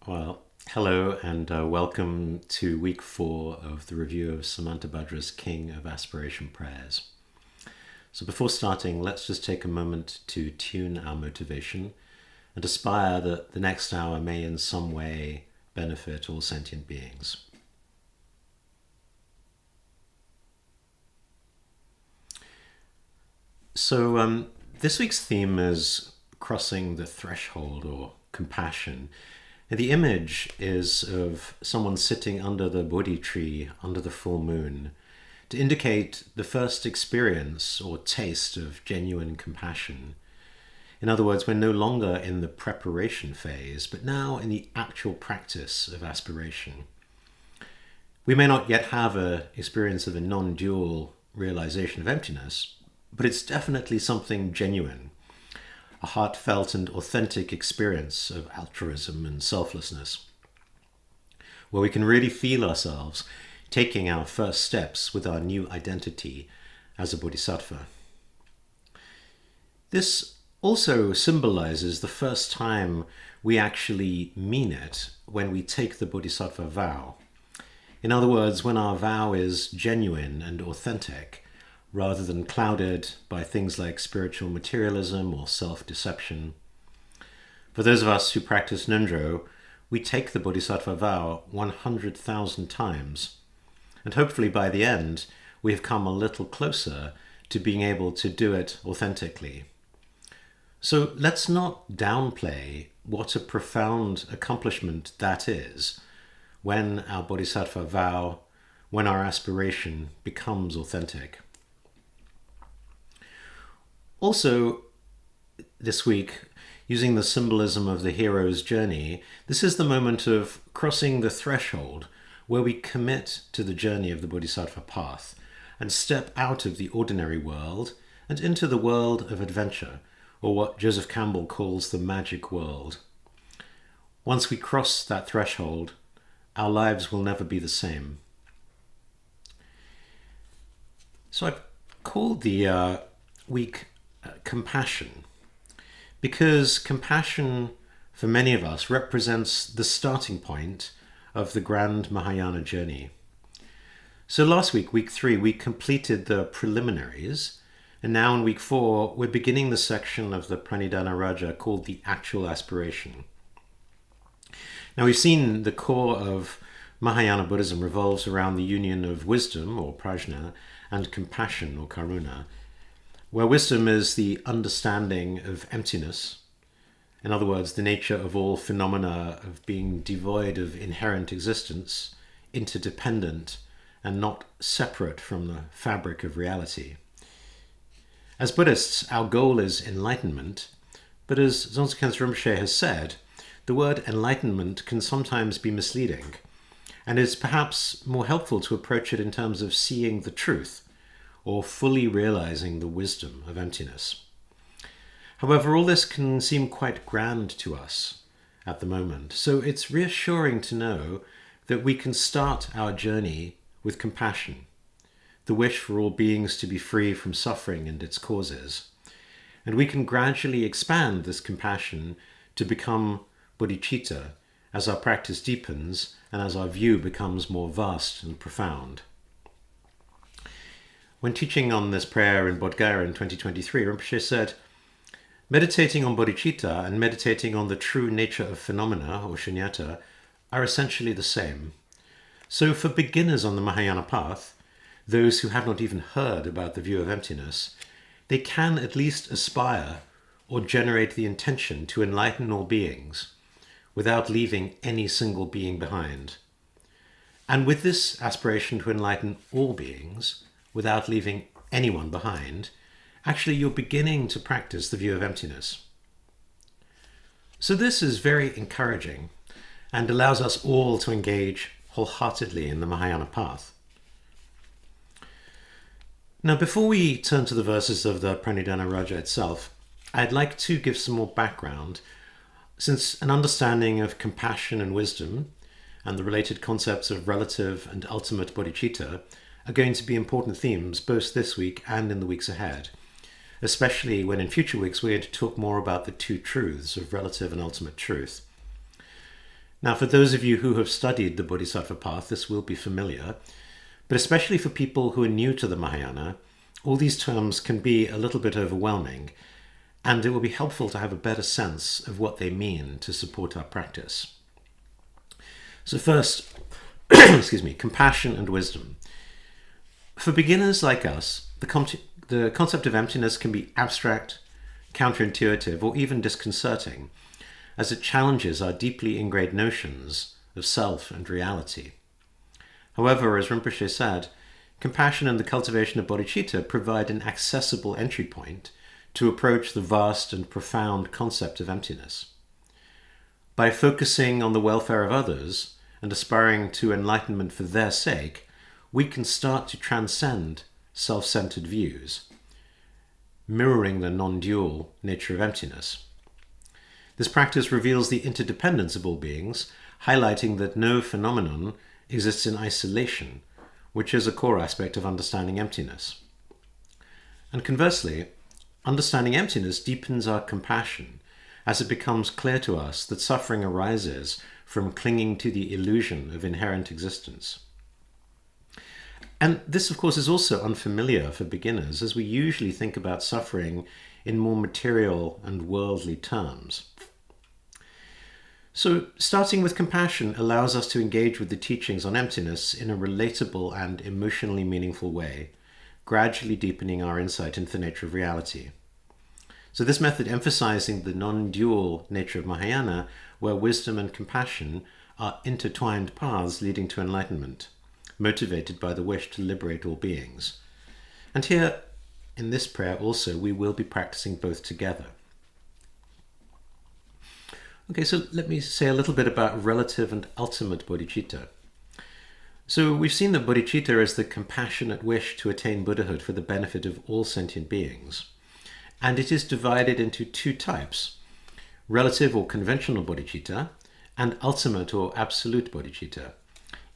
Well, hello and welcome to week 4 of the review of Samantabhadra's King of Aspiration prayers. So before starting, let's just take a moment to tune our motivation and aspire that the next hour may in some way benefit all sentient beings. So this week's theme is crossing the threshold, or compassion. And the image is of someone sitting under the Bodhi tree under the full moon to indicate the first experience or taste of genuine compassion. In other words, we're no longer in the preparation phase, but now in the actual practice of aspiration. We may not yet have an experience of a non-dual realization of emptiness, but it's definitely something genuine, a heartfelt and authentic experience of altruism and selflessness, where we can really feel ourselves taking our first steps with our new identity as a bodhisattva. This also symbolizes the first time we actually mean it when we take the bodhisattva vow. In other words, when our vow is genuine and authentic, rather than clouded by things like spiritual materialism or self-deception. For those of us who practice Nundro, we take the Bodhisattva vow 100,000 times, and hopefully by the end we have come a little closer to being able to do it authentically. So let's not downplay what a profound accomplishment that is when our Bodhisattva vow, when our aspiration becomes authentic. Also, this week, using the symbolism of the hero's journey, this is the moment of crossing the threshold where we commit to the journey of the Bodhisattva path and step out of the ordinary world and into the world of adventure, or what Joseph Campbell calls the magic world. Once we cross that threshold, our lives will never be the same. So I've called the week compassion, because compassion for many of us represents the starting point of the grand Mahayana journey. So last week, week 3, we completed the preliminaries, and now in week 4 we're beginning the section of the Pranidhana Raja called the actual aspiration. Now we've seen the core of Mahayana Buddhism revolves around the union of wisdom, or prajna, and compassion, or karuna, where wisdom is the understanding of emptiness, in other words, the nature of all phenomena of being devoid of inherent existence, interdependent, and not separate from the fabric of reality. As Buddhists, our goal is enlightenment, but as Zonse Khyentse Rinpoche has said, the word enlightenment can sometimes be misleading, and is perhaps more helpful to approach it in terms of seeing the truth, or fully realizing the wisdom of emptiness. However, all this can seem quite grand to us at the moment, so it's reassuring to know that we can start our journey with compassion, the wish for all beings to be free from suffering and its causes, and we can gradually expand this compassion to become bodhicitta as our practice deepens and as our view becomes more vast and profound. When teaching on this prayer in Bodh Gaya in 2023, Rinpoche said, meditating on bodhicitta and meditating on the true nature of phenomena, or shunyata, are essentially the same. So for beginners on the Mahayana path, those who have not even heard about the view of emptiness, they can at least aspire or generate the intention to enlighten all beings without leaving any single being behind. And with this aspiration to enlighten all beings, without leaving anyone behind, actually you're beginning to practice the view of emptiness. So this is very encouraging and allows us all to engage wholeheartedly in the Mahayana path. Now, before we turn to the verses of the Pranidhana Raja itself, I'd like to give some more background, since an understanding of compassion and wisdom and the related concepts of relative and ultimate bodhicitta are going to be important themes both this week and in the weeks ahead, especially when in future weeks we're going to talk more about the two truths of relative and ultimate truth. Now, for those of you who have studied the Bodhisattva path, this will be familiar, but especially for people who are new to the Mahayana, all these terms can be a little bit overwhelming, and it will be helpful to have a better sense of what they mean to support our practice. So first, excuse me, compassion and wisdom. For beginners like us, the concept of emptiness can be abstract, counterintuitive, or even disconcerting, as it challenges our deeply ingrained notions of self and reality. However, as Rinpoche said, compassion and the cultivation of bodhicitta provide an accessible entry point to approach the vast and profound concept of emptiness. By focusing on the welfare of others and aspiring to enlightenment for their sake, we can start to transcend self-centered views, mirroring the non-dual nature of emptiness. This practice reveals the interdependence of all beings, highlighting that no phenomenon exists in isolation, which is a core aspect of understanding emptiness. And conversely, understanding emptiness deepens our compassion, as it becomes clear to us that suffering arises from clinging to the illusion of inherent existence. And this, of course, is also unfamiliar for beginners, as we usually think about suffering in more material and worldly terms. So, starting with compassion allows us to engage with the teachings on emptiness in a relatable and emotionally meaningful way, gradually deepening our insight into the nature of reality. So this method emphasizing the non-dual nature of Mahayana, where wisdom and compassion are intertwined paths leading to enlightenment, motivated by the wish to liberate all beings. And here, in this prayer also, we will be practicing both together. Okay, so let me say a little bit about relative and ultimate bodhicitta. So we've seen that bodhicitta is the compassionate wish to attain Buddhahood for the benefit of all sentient beings. And it is divided into two types, relative or conventional bodhicitta and ultimate or absolute bodhicitta,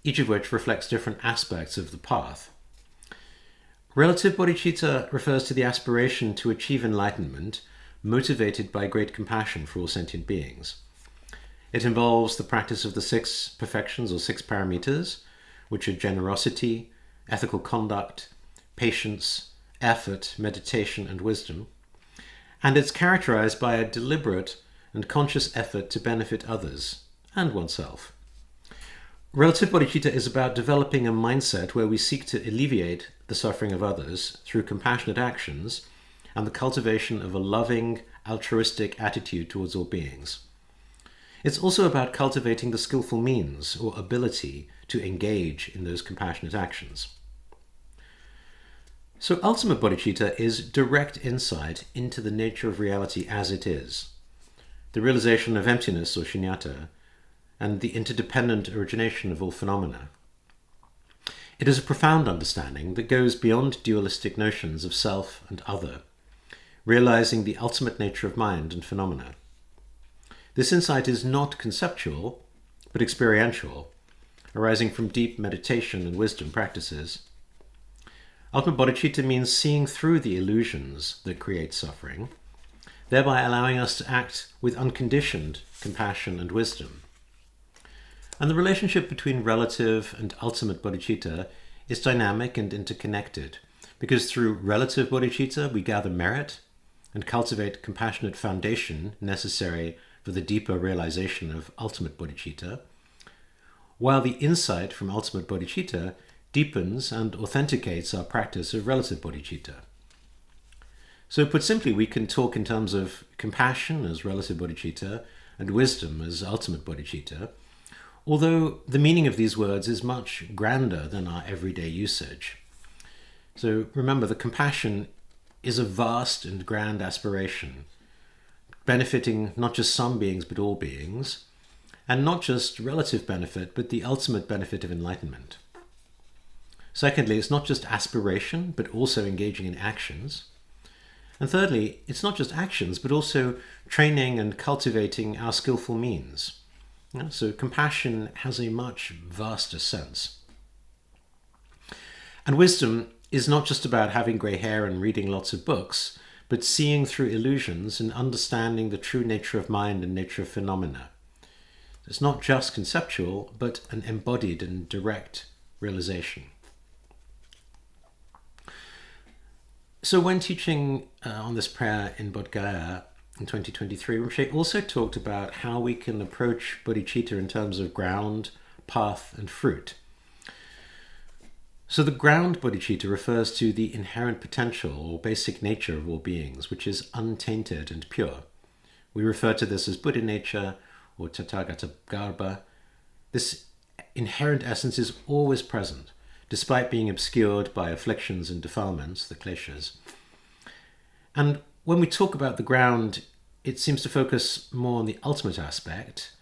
each of which reflects different aspects of the path. Relative bodhicitta refers to the aspiration to achieve enlightenment motivated by great compassion for all sentient beings. It involves the practice of the 6 perfections or 6 paramitas, which are generosity, ethical conduct, patience, effort, meditation, and wisdom. And it's characterized by a deliberate and conscious effort to benefit others and oneself. Relative bodhicitta is about developing a mindset where we seek to alleviate the suffering of others through compassionate actions and the cultivation of a loving, altruistic attitude towards all beings. It's also about cultivating the skillful means or ability to engage in those compassionate actions. So ultimate bodhicitta is direct insight into the nature of reality as it is, the realization of emptiness or shunyata, and the interdependent origination of all phenomena. It is a profound understanding that goes beyond dualistic notions of self and other, realizing the ultimate nature of mind and phenomena. This insight is not conceptual, but experiential, arising from deep meditation and wisdom practices. Ultimate bodhicitta means seeing through the illusions that create suffering, thereby allowing us to act with unconditioned compassion and wisdom. And the relationship between relative and ultimate bodhicitta is dynamic and interconnected, because through relative bodhicitta we gather merit and cultivate compassionate foundation necessary for the deeper realization of ultimate bodhicitta, while the insight from ultimate bodhicitta deepens and authenticates our practice of relative bodhicitta. So put simply, we can talk in terms of compassion as relative bodhicitta and wisdom as ultimate bodhicitta, although the meaning of these words is much grander than our everyday usage. So remember, the compassion is a vast and grand aspiration, benefiting not just some beings but all beings, and not just relative benefit but the ultimate benefit of enlightenment. Secondly, it's not just aspiration, but also engaging in actions. And thirdly, it's not just actions, but also training and cultivating our skillful means. So compassion has a much vaster sense. And wisdom is not just about having grey hair and reading lots of books, but seeing through illusions and understanding the true nature of mind and nature of phenomena. It's not just conceptual, but an embodied and direct realization. So when teaching on this prayer in Bodh Gaya in 2023, Rinpoche also talked about how we can approach bodhicitta in terms of ground, path, and fruit. So the ground bodhicitta refers to the inherent potential or basic nature of all beings, which is untainted and pure. We refer to this as Buddha nature or Tathagata Garbha. This inherent essence is always present, despite being obscured by afflictions and defilements, the kleshas. And when we talk about the ground, it seems to focus more on the ultimate aspect,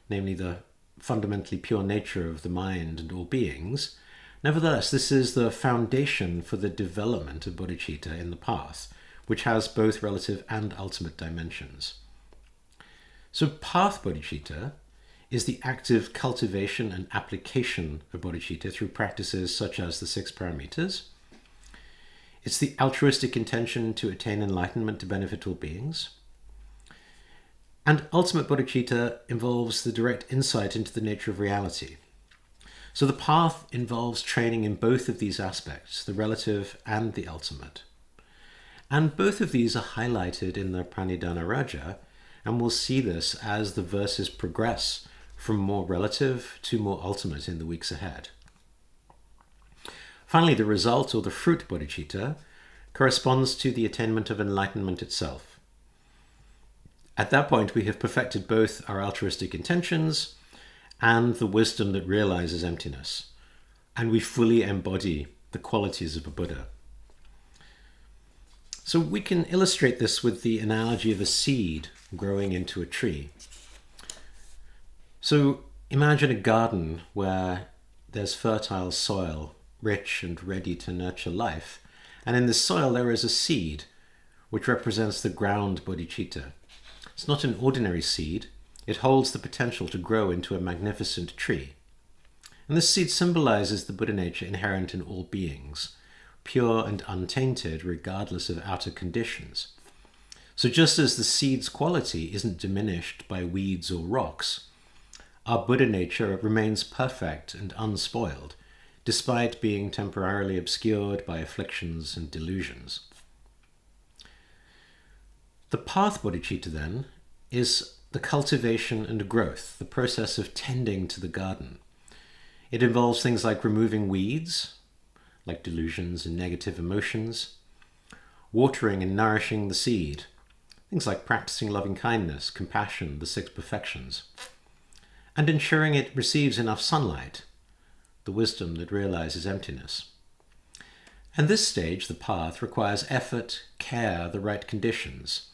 namely the fundamentally pure nature of the mind and all beings. Nevertheless, this is the foundation for the development of bodhicitta in the path, which has both relative and ultimate dimensions. So path bodhicitta is the active cultivation and application of bodhicitta through practices such as the 6 paramitas. It's the altruistic intention to attain enlightenment to benefit all beings. And ultimate bodhicitta involves the direct insight into the nature of reality. So the path involves training in both of these aspects, the relative and the ultimate. And both of these are highlighted in the Pranidhana Raja, and we'll see this as the verses progress from more relative to more ultimate in the weeks ahead. Finally, the result, or the fruit bodhicitta, corresponds to the attainment of enlightenment itself. At that point, we have perfected both our altruistic intentions and the wisdom that realizes emptiness, and we fully embody the qualities of a Buddha. So we can illustrate this with the analogy of a seed growing into a tree. So imagine a garden where there's fertile soil, rich and ready to nurture life, and in this soil there is a seed, which represents the ground bodhicitta. It's not an ordinary seed. It holds the potential to grow into a magnificent tree. And this seed symbolizes the Buddha nature inherent in all beings, pure and untainted regardless of outer conditions. So just as the seed's quality isn't diminished by weeds or rocks, our Buddha nature remains perfect and unspoiled, despite being temporarily obscured by afflictions and delusions. The path bodhicitta, then, is the cultivation and growth, the process of tending to the garden. It involves things like removing weeds, like delusions and negative emotions, watering and nourishing the seed, things like practicing loving kindness, compassion, the 6 perfections, and ensuring it receives enough sunlight, the wisdom that realizes emptiness. And this stage, the path, requires effort, care, the right conditions.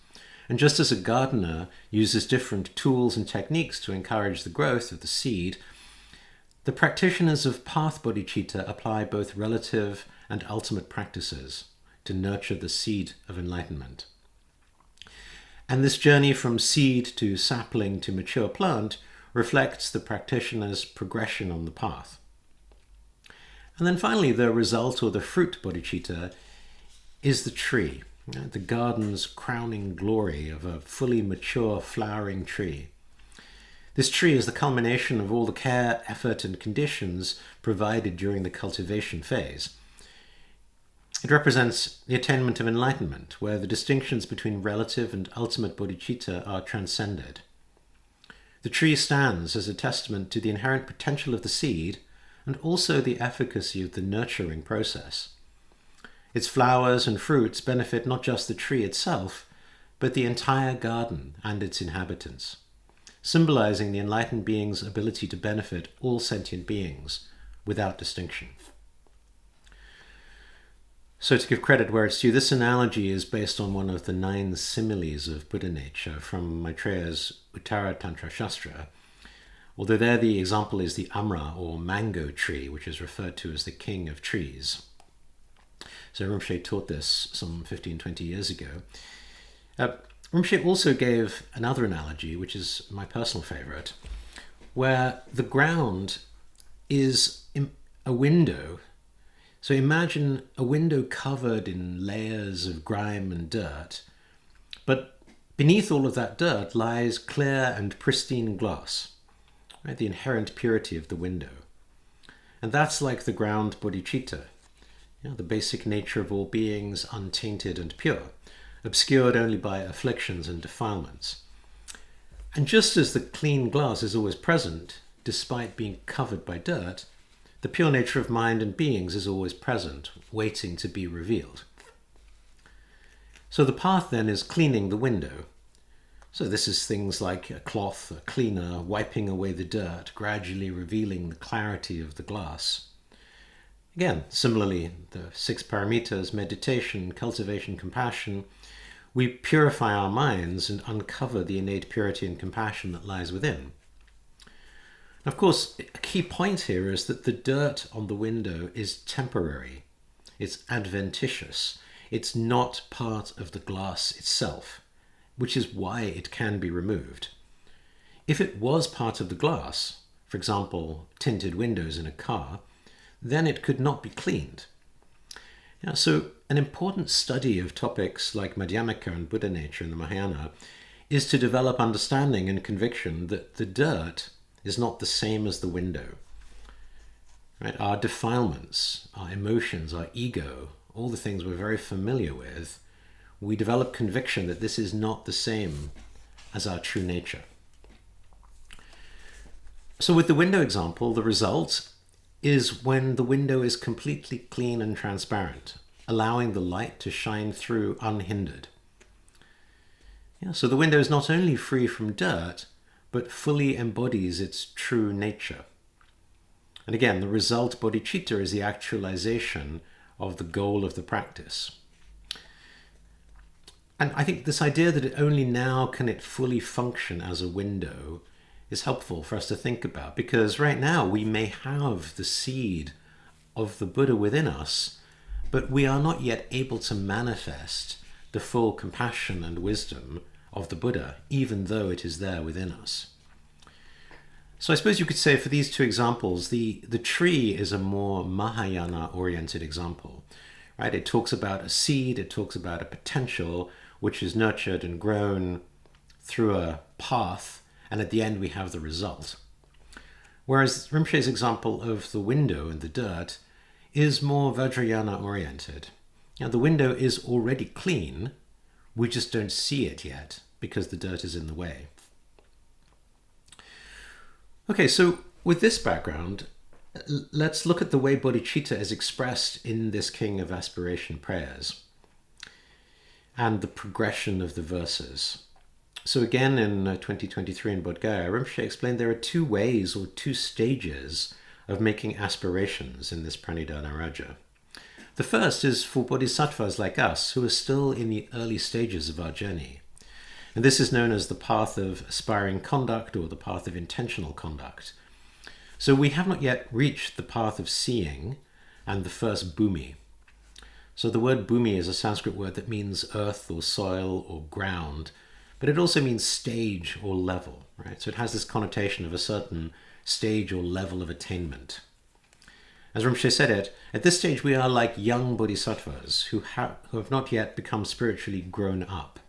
And just as a gardener uses different tools and techniques to encourage the growth of the seed, the practitioners of path bodhicitta apply both relative and ultimate practices to nurture the seed of enlightenment. And this journey from seed to sapling to mature plant reflects the practitioner's progression on the path. And then finally, the result, or the fruit bodhicitta, is the tree, the garden's crowning glory of a fully mature flowering tree. This tree is the culmination of all the care, effort, and conditions provided during the cultivation phase. It represents the attainment of enlightenment, where the distinctions between relative and ultimate bodhicitta are transcended. The tree stands as a testament to the inherent potential of the seed and also the efficacy of the nurturing process. Its flowers and fruits benefit not just the tree itself, but the entire garden and its inhabitants, symbolizing the enlightened being's ability to benefit all sentient beings without distinction. So to give credit where it's due, this analogy is based on one of the 9 similes of Buddha nature from Maitreya's Uttara Tantra Shastra, although there the example is the amra, or mango tree, which is referred to as the king of trees. So Rinpoche taught this some 15, 20 years ago. Rinpoche also gave another analogy, which is my personal favorite, where the ground is a window. So imagine a window covered in layers of grime and dirt, but beneath all of that dirt lies clear and pristine glass. right? The inherent purity of the window. And that's like the ground bodhicitta, the basic nature of all beings, untainted and pure, obscured only by afflictions and defilements. And just as the clean glass is always present, despite being covered by dirt, the pure nature of mind and beings is always present, waiting to be revealed. So the path then is cleaning the window. So this is things like a cloth, a cleaner, wiping away the dirt, gradually revealing the clarity of the glass. Again, similarly, the 6 paramitas, meditation, cultivation, compassion, we purify our minds and uncover the innate purity and compassion that lies within. Of course, a key point here is that the dirt on the window is temporary. It's adventitious. It's not part of the glass itself, which is why it can be removed. If it was part of the glass, for example, tinted windows in a car, then it could not be cleaned. So an important study of topics like Madhyamaka and Buddha nature in the Mahayana is to develop understanding and conviction that the dirt is not the same as the window. Right? Our defilements, our emotions, our ego, all the things we're very familiar with, we develop conviction that this is not the same as our true nature. So with the window example, the result is when the window is completely clean and transparent, allowing the light to shine through unhindered. So the window is not only free from dirt, but fully embodies its true nature. And again, the result bodhicitta is the actualization of the goal of the practice. And I think this idea that only now can it fully function as a window is helpful for us to think about, because right now we may have the seed of the Buddha within us, but we are not yet able to manifest the full compassion and wisdom of the Buddha, even though it is there within us. So I suppose you could say for these two examples, the tree is a more Mahayana-oriented example, right? It talks about a seed, it talks about a potential which is nurtured and grown through a path, and at the end we have the result. Whereas Rinpoche's example of the window and the dirt is more Vajrayana-oriented. Now the window is already clean, we just don't see it yet because the dirt is in the way. Okay, so with this background, let's look at the way bodhicitta is expressed in this King of Aspiration prayers and the progression of the verses. So again, in 2023 in Bodh Gaya, Rinpoche explained there are 2 ways or 2 stages of making aspirations in this Pranidhana Raja. The first is for bodhisattvas like us who are still in the early stages of our journey. And this is known as the path of aspiring conduct or the path of intentional conduct. So we have not yet reached the path of seeing and the first bhumi. So the word bhumi is a Sanskrit word that means earth or soil or ground, but it also means stage or level, right? So it has this connotation of a certain stage or level of attainment. As Rinpoche said it, at this stage we are like young bodhisattvas who have not yet become spiritually grown up.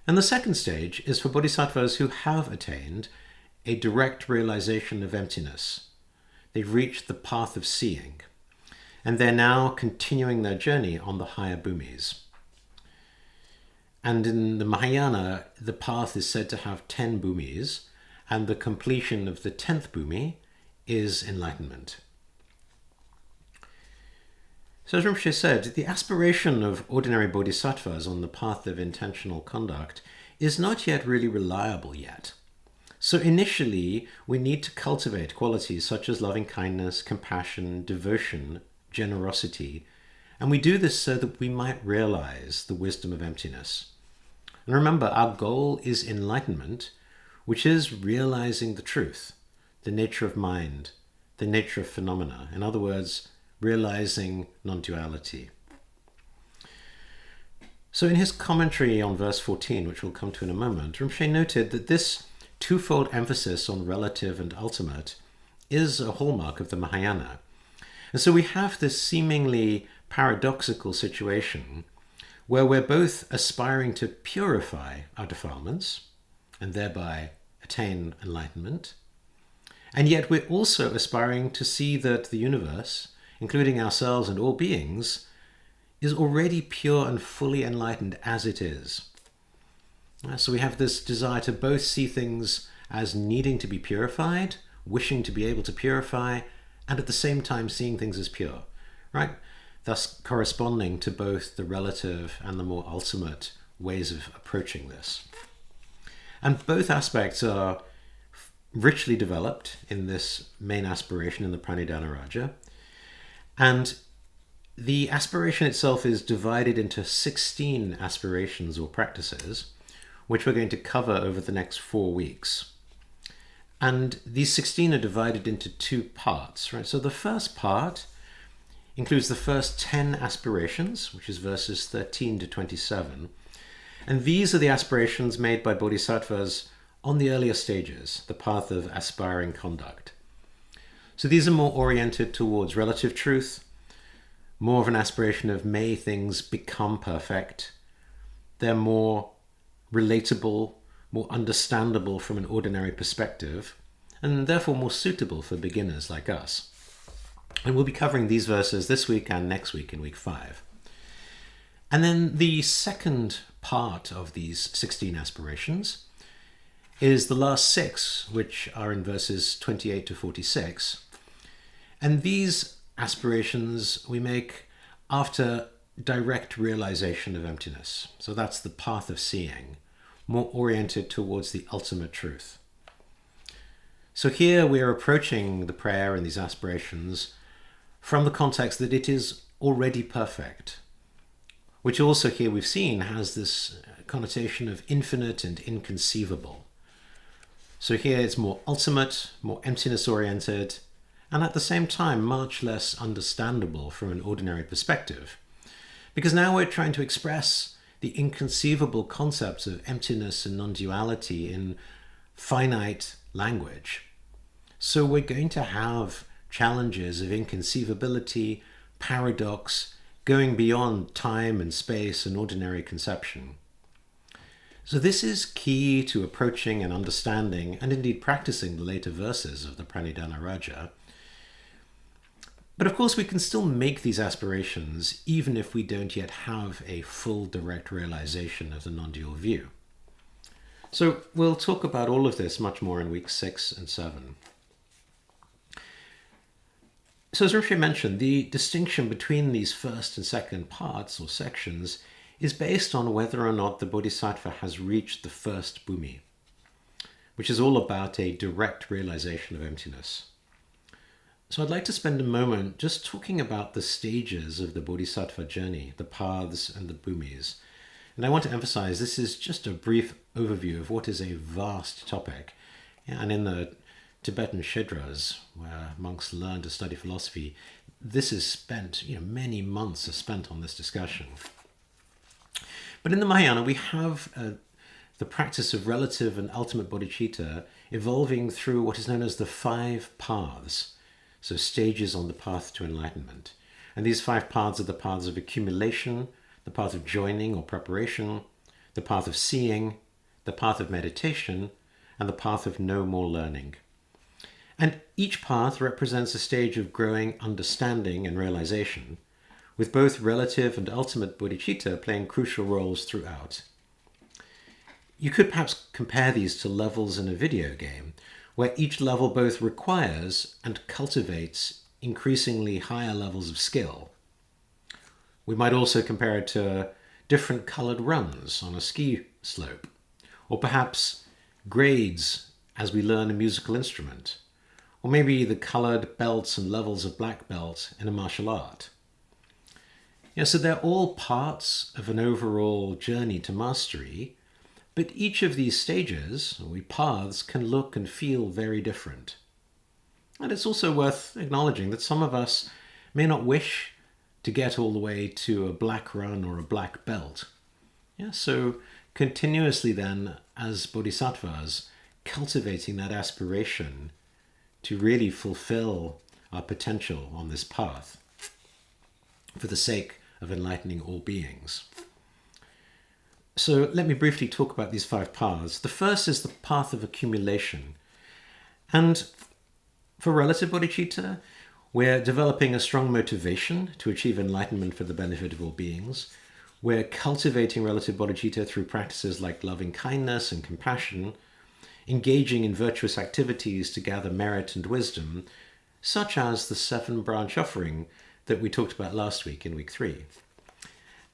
And the second stage is for bodhisattvas who have attained a direct realization of emptiness. They've reached the path of seeing, and they're now continuing their journey on the higher bhumis. And in the Mahayana, the path is said to have 10 bhumis, and the completion of the 10th bhumi is enlightenment. So as Rinpoche said, the aspiration of ordinary bodhisattvas on the path of intentional conduct is not yet really reliable yet. So initially, we need to cultivate qualities such as loving kindness, compassion, devotion, generosity, and we do this so that we might realize the wisdom of emptiness. And remember, our goal is enlightenment, which is realizing the truth, the nature of mind, the nature of phenomena. In other words, realizing non-duality. So in his commentary on verse 14, which we'll come to in a moment, Rinpoche noted that this twofold emphasis on relative and ultimate is a hallmark of the Mahayana. And so we have this seemingly paradoxical situation where we're both aspiring to purify our defilements and thereby attain enlightenment. And yet we're also aspiring to see that the universe, including ourselves and all beings, is already pure and fully enlightened as it is. So we have this desire to both see things as needing to be purified, wishing to be able to purify, and at the same time seeing things as pure, right? Thus corresponding to both the relative and the more ultimate ways of approaching this. And both aspects are richly developed in this main aspiration in the Pranidhana Raja. And the aspiration itself is divided into 16 aspirations or practices, which we're going to cover over the next 4 weeks. And these 16 are divided into 2 parts, right? So the first part includes the first 10 aspirations, which is verses 13 to 27. And these are the aspirations made by bodhisattvas on the earlier stages, the path of aspiring conduct. So these are more oriented towards relative truth, more of an aspiration of may things become perfect. They're more relatable, more understandable from an ordinary perspective, and therefore more suitable for beginners like us. And we'll be covering these verses this week and next week in week 5. And then the second part of these 16 aspirations is the last 6, which are in verses 28 to 46. And these aspirations we make after direct realization of emptiness. So that's the path of seeing, more oriented towards the ultimate truth. So here we are approaching the prayer and these aspirations from the context that it is already perfect, which also here we've seen has this connotation of infinite and inconceivable. So here it's more ultimate, more emptiness-oriented, and at the same time much less understandable from an ordinary perspective. Because now we're trying to express the inconceivable concepts of emptiness and non-duality in finite language. So we're going to have challenges of inconceivability, paradox, going beyond time and space and ordinary conception. So this is key to approaching and understanding, and indeed practicing the later verses of the Pranidhana Raja. But of course we can still make these aspirations even if we don't yet have a full direct realization of the non-dual view. So we'll talk about all of this much more in weeks 6 and 7. So as Rinpoche mentioned, the distinction between these first and second parts or sections is based on whether or not the bodhisattva has reached the first bhumi, which is all about a direct realization of emptiness. So I'd like to spend a moment just talking about the stages of the bodhisattva journey, the paths and the bhumis. And I want to emphasize this is just a brief overview of what is a vast topic. And in the Tibetan Shedras, where monks learn to study philosophy, this is spent, many months are spent on this discussion. But in the Mahayana, we have the practice of relative and ultimate bodhicitta evolving through what is known as the 5 paths, so stages on the path to enlightenment. And these 5 paths are the paths of accumulation, the path of joining or preparation, the path of seeing, the path of meditation, and the path of no more learning. And each path represents a stage of growing understanding and realization, with both relative and ultimate bodhicitta playing crucial roles throughout. You could perhaps compare these to levels in a video game, where each level both requires and cultivates increasingly higher levels of skill. We might also compare it to different colored runs on a ski slope, or perhaps grades as we learn a musical instrument, or maybe the colored belts and levels of black belt in a martial art. So they're all parts of an overall journey to mastery, but each of these stages, or paths, can look and feel very different. And it's also worth acknowledging that some of us may not wish to get all the way to a black run or a black belt. So continuously then, as bodhisattvas, cultivating that aspiration to really fulfill our potential on this path for the sake of enlightening all beings. So let me briefly talk about these 5 paths. The first is the path of accumulation. And for relative bodhicitta, we're developing a strong motivation to achieve enlightenment for the benefit of all beings. We're cultivating relative bodhicitta through practices like loving kindness and compassion, engaging in virtuous activities to gather merit and wisdom, such as the 7-branch offering that we talked about last week in week 3.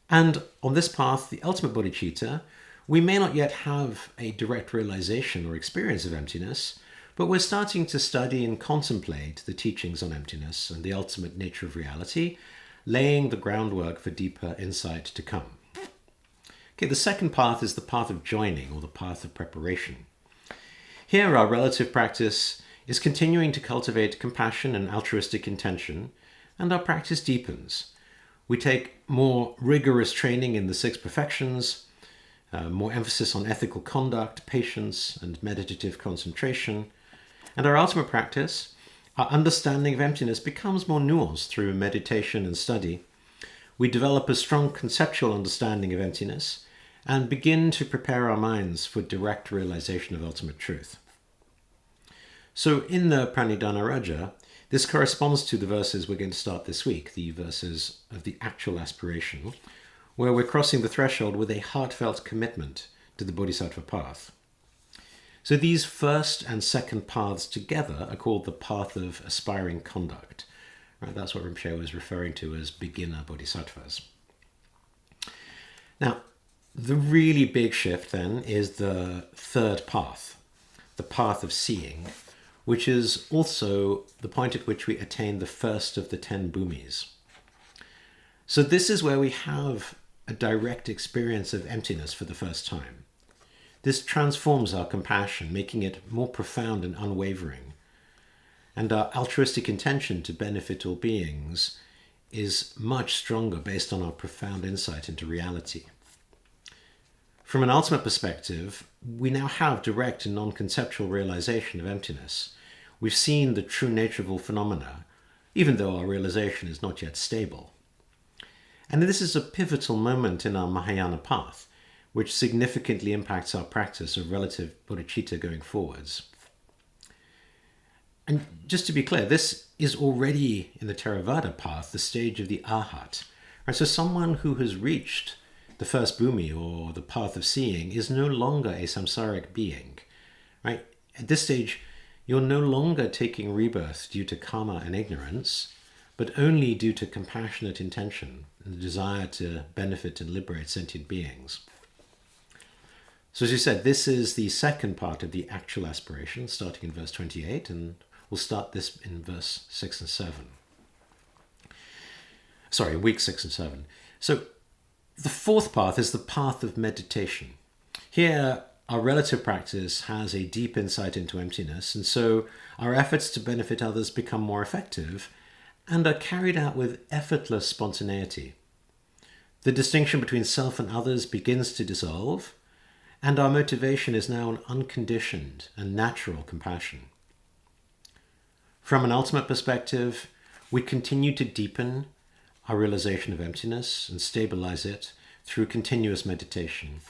And on this path, the ultimate bodhicitta, we may not yet have a direct realization or experience of emptiness, but we're starting to study and contemplate the teachings on emptiness and the ultimate nature of reality, laying the groundwork for deeper insight to come. Okay, the second path is the path of joining, or the path of preparation. Here, our relative practice is continuing to cultivate compassion and altruistic intention, and our practice deepens. We take more rigorous training in the 6 perfections, more emphasis on ethical conduct, patience, and meditative concentration. And our ultimate practice, our understanding of emptiness, becomes more nuanced through meditation and study. We develop a strong conceptual understanding of emptiness and begin to prepare our minds for direct realization of ultimate truth. So in the Pranidhana Raja, this corresponds to the verses we're going to start this week, the verses of the actual aspiration, where we're crossing the threshold with a heartfelt commitment to the Bodhisattva path. So these first and second paths together are called the path of aspiring conduct. Right? That's what Rinpoche was referring to as beginner bodhisattvas. Now, the really big shift then is the third path, the path of seeing, which is also the point at which we attain the first of the 10 bhumis. So this is where we have a direct experience of emptiness for the first time. This transforms our compassion, making it more profound and unwavering. And our altruistic intention to benefit all beings is much stronger based on our profound insight into reality. From an ultimate perspective, we now have direct and non-conceptual realization of emptiness. We've seen the true nature of all phenomena, even though our realization is not yet stable. And this is a pivotal moment in our Mahayana path, which significantly impacts our practice of relative bodhicitta going forwards. And just to be clear, this is already in the Theravada path, the stage of the Arhat. Right? So someone who has reached the first bhumi, or the path of seeing, is no longer a samsaric being. Right? At this stage, you're no longer taking rebirth due to karma and ignorance, but only due to compassionate intention and the desire to benefit and liberate sentient beings. So as you said, this is the second part of the actual aspiration, starting in verse 28, and we'll start this in verse 6 and 7. Sorry, week 6 and 7. So the fourth path is the path of meditation. Here, our relative practice has a deep insight into emptiness, and so our efforts to benefit others become more effective and are carried out with effortless spontaneity. The distinction between self and others begins to dissolve, and our motivation is now an unconditioned and natural compassion. From an ultimate perspective, we continue to deepen our realization of emptiness and stabilize it through continuous meditation.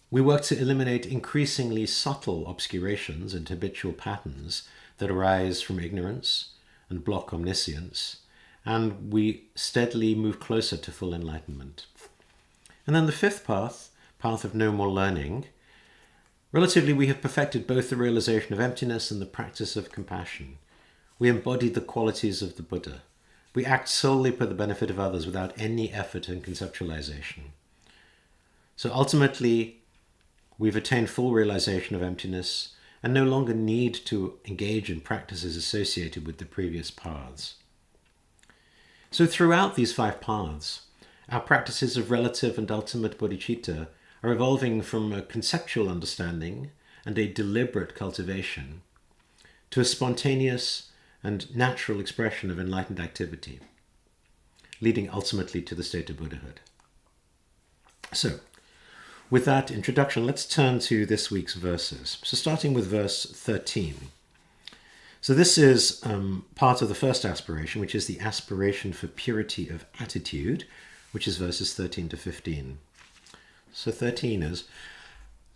We work to eliminate increasingly subtle obscurations and habitual patterns that arise from ignorance and block omniscience, and we steadily move closer to full enlightenment. And then the fifth path of no more learning. Relatively, we have perfected both the realization of emptiness and the practice of compassion. We embody the qualities of the Buddha. We act solely for the benefit of others without any effort and conceptualization. So ultimately, we've attained full realization of emptiness and no longer need to engage in practices associated with the previous paths. So throughout these 5 paths, our practices of relative and ultimate bodhicitta are evolving from a conceptual understanding and a deliberate cultivation to a spontaneous and natural expression of enlightened activity, leading ultimately to the state of Buddhahood. So, with that introduction, let's turn to this week's verses. So starting with verse 13. So this is part of the first aspiration, which is the aspiration for purity of attitude, which is verses 13 to 15. So 13 is,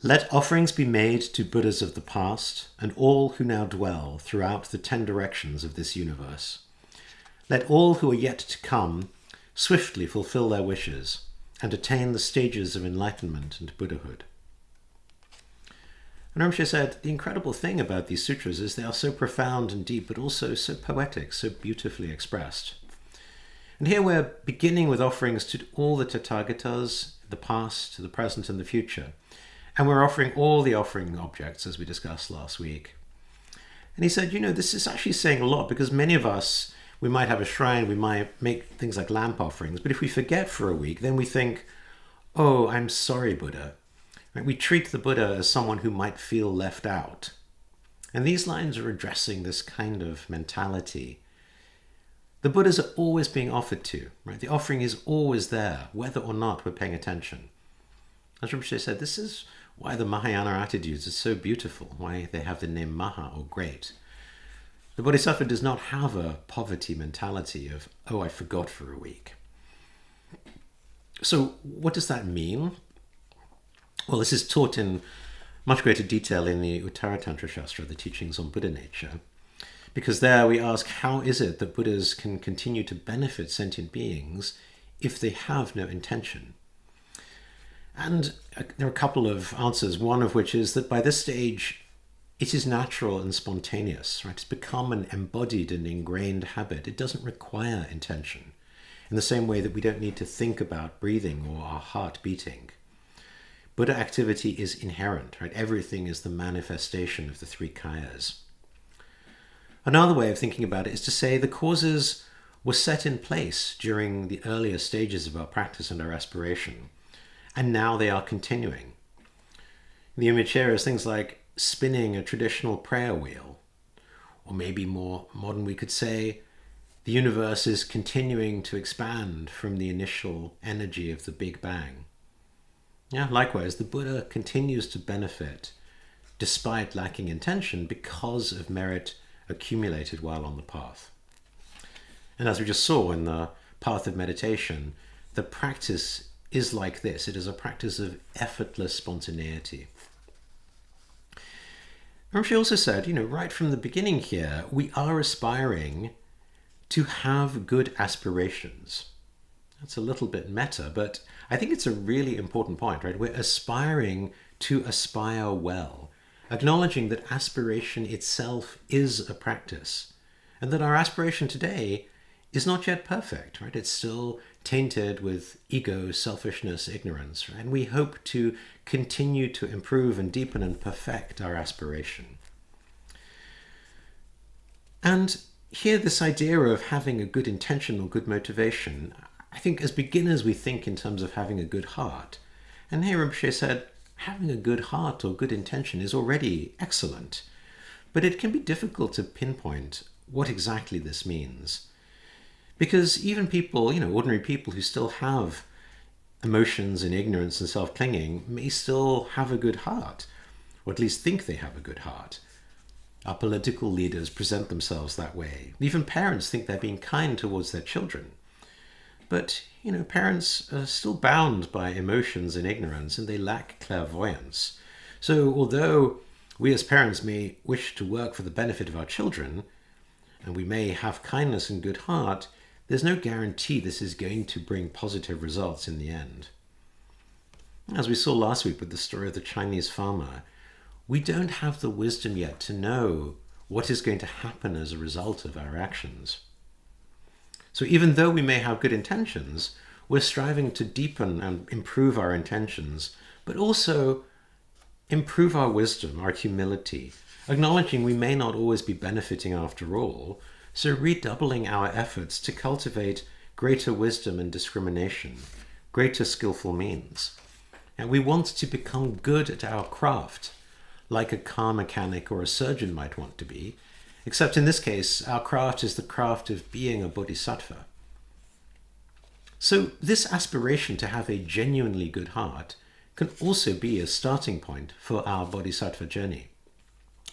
let offerings be made to Buddhas of the past and all who now dwell throughout the 10 directions of this universe. Let all who are yet to come swiftly fulfill their wishes and attain the stages of enlightenment and Buddhahood. And Rinpoche said, the incredible thing about these sutras is they are so profound and deep, but also so poetic, so beautifully expressed. And here we're beginning with offerings to all the Tathagatas, the past, the present, and the future. And we're offering all the offering objects, as we discussed last week. And he said, this is actually saying a lot, because many of us, we might have a shrine, we might make things like lamp offerings, but if we forget for a week, then we think, oh, I'm sorry, Buddha. Right? We treat the Buddha as someone who might feel left out. And these lines are addressing this kind of mentality. The Buddhas are always being offered to, right? The offering is always there, whether or not we're paying attention. As Rinpoche said, this is why the Mahayana attitudes are so beautiful, why they have the name Maha, or great. The Bodhisattva does not have a poverty mentality of, oh, I forgot for a week. So what does that mean? Well, this is taught in much greater detail in the Uttara Tantra Shastra, the teachings on Buddha nature. Because there we ask, how is it that Buddhas can continue to benefit sentient beings if they have no intention? And there are a couple of answers, one of which is that by this stage, it is natural and spontaneous, right? It's become an embodied and ingrained habit. It doesn't require intention, in the same way that we don't need to think about breathing or our heart beating. Buddha activity is inherent, right? Everything is the manifestation of the 3 kayas. Another way of thinking about it is to say the causes were set in place during the earlier stages of our practice and our aspiration, and now they are continuing. The image here is things like spinning a traditional prayer wheel, or maybe more modern we could say, the universe is continuing to expand from the initial energy of the Big Bang. Yeah, likewise, the Buddha continues to benefit despite lacking intention because of merit accumulated while on the path. And as we just saw in the path of meditation, the practice is like this. It is a practice of effortless spontaneity. Rinpoche also said, right from the beginning here, we are aspiring to have good aspirations. That's a little bit meta, but I think it's a really important point, right? We're aspiring to aspire well, acknowledging that aspiration itself is a practice, and that our aspiration today is not yet perfect, right? It's still tainted with ego, selfishness, ignorance, right? And we hope to continue to improve and deepen and perfect our aspiration. And here, this idea of having a good intention or good motivation, I think as beginners we think in terms of having a good heart. And here Rinpoche said, having a good heart or good intention is already excellent, but it can be difficult to pinpoint what exactly this means. Because even people, ordinary people who still have emotions and ignorance and self-clinging may still have a good heart, or at least think they have a good heart. Our political leaders present themselves that way. Even parents think they're being kind towards their children. But, parents are still bound by emotions and ignorance, and they lack clairvoyance. So although we as parents may wish to work for the benefit of our children, and we may have kindness and good heart, there's no guarantee this is going to bring positive results in the end. As we saw last week with the story of the Chinese farmer, we don't have the wisdom yet to know what is going to happen as a result of our actions. So even though we may have good intentions, we're striving to deepen and improve our intentions, but also improve our wisdom, our humility, acknowledging we may not always be benefiting after all, so redoubling our efforts to cultivate greater wisdom and discrimination, greater skillful means. And we want to become good at our craft, like a car mechanic or a surgeon might want to be, except in this case, our craft is the craft of being a bodhisattva. So this aspiration to have a genuinely good heart can also be a starting point for our bodhisattva journey.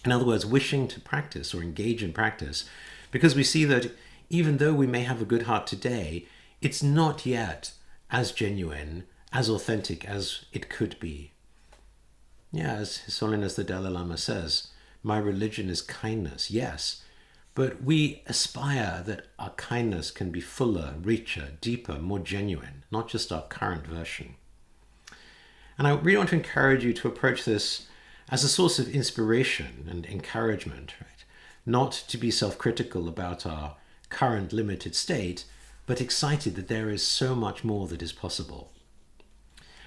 In other words, wishing to practice or engage in practice, because we see that even though we may have a good heart today, it's not yet as genuine as authentic as it could be. Yeah, as His Holiness the Dalai Lama says, my religion is kindness, yes, but we aspire that our kindness can be fuller, richer, deeper, more genuine, not just our current version. And I really want to encourage you to approach this as a source of inspiration and encouragement, right? Not to be self-critical about our current limited state, but excited that there is so much more that is possible.